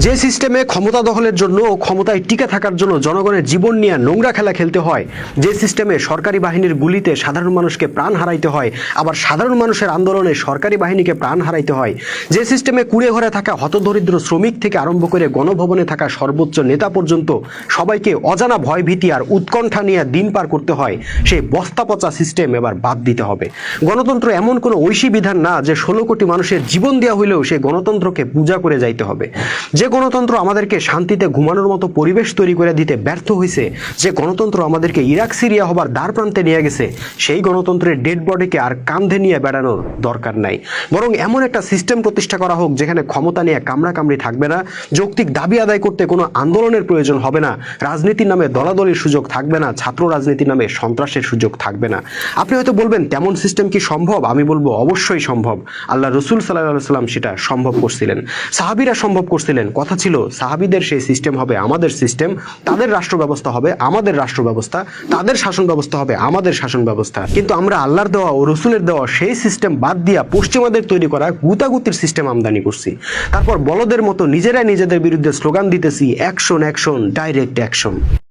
যে সিস্টেমে ক্ষমতা দখলের জন্য ও ক্ষমতায় টিকে থাকার জন্য জনগণের জীবন নিয়ে নোংরা খেলা খেলতে হয়, যে সিস্টেমে সরকারি বাহিনীর গুলিতে সাধারণ মানুষকে প্রাণ হারাইতে হয়, আবার সাধারণ মানুষের আন্দোলনে সরকারি বাহিনীকে প্রাণ হারাইতে হয়, যে সিস্টেমে কুড়ে ঘরে থাকা হতদরিদ্র শ্রমিক থেকে আরম্ভ করে গণভবনে থাকা সর্বোচ্চ নেতা পর্যন্ত সবাইকে অজানা ভয়ভীতি আর উৎকণ্ঠা নিয়ে দিন পার করতে হয়, সেই বস্তাপচা সিস্টেম এবার বাদ দিতে হবে। গণতন্ত্র এমন কোনো ঐশী বিধান না যে 16 কোটি মানুষের জীবন দেওয়া হইলেও সেই গণতন্ত্রকে পূজা করে যাইতে হবে। যে গণতন্ত্র আমাদেরকে শান্তিতে ঘুমানোর মতো পরিবেশ তৈরি করে দিতে ব্যর্থ হয়েছে, যে গণতন্ত্র আমাদেরকে ইরাক সিরিয়া হবার দ্বার প্রান্তে নিয়ে গেছে, সেই গণতন্ত্রের ডেড বডিকে আর কাঁধে নিয়ে বেড়ানোর দরকার নাই। বরং এমন একটা সিস্টেম প্রতিষ্ঠা করা হোক যেখানে ক্ষমতা নিয়ে কামড়াকামড়ি থাকবে না, যৌক্তিক দাবি আদায় করতে কোনো আন্দোলনের প্রয়োজন হবে না, রাজনীতির নামে দলাদলির সুযোগ থাকবে না, ছাত্র রাজনীতির নামে সন্ত্রাসের সুযোগ থাকবে না। আপনি হয়তো বলবেন তেমন সিস্টেম কি সম্ভব? আমি বলবো অবশ্যই সম্ভব। আল্লাহ রসুল সাল্লাল্লাহু আলাইহি সাল্লাম সেটা সম্ভব করছিলেন, সাহাবীরা সম্ভব করছিলেন। কথা ছিল সাহাবীদের সেই সিস্টেম হবে আমাদের সিস্টেম, তাদের রাষ্ট্র ব্যবস্থা হবে আমাদের রাষ্ট্র ব্যবস্থা, তাদের শাসন ব্যবস্থা হবে আমাদের শাসন ব্যবস্থা। কিন্তু আমরা আল্লাহর দেওয়া ও রসুলের দেওয়া সেই সিস্টেম বাদ দিয়া পশ্চিমাদের তৈরি করা গুতাগুতির সিস্টেম আমদানি করছি। তারপর বলদের মতো নিজেরাই নিজেদের বিরুদ্ধে স্লোগান দিতেছি, অ্যাকশন অ্যাকশন ডাইরেক্ট অ্যাকশন।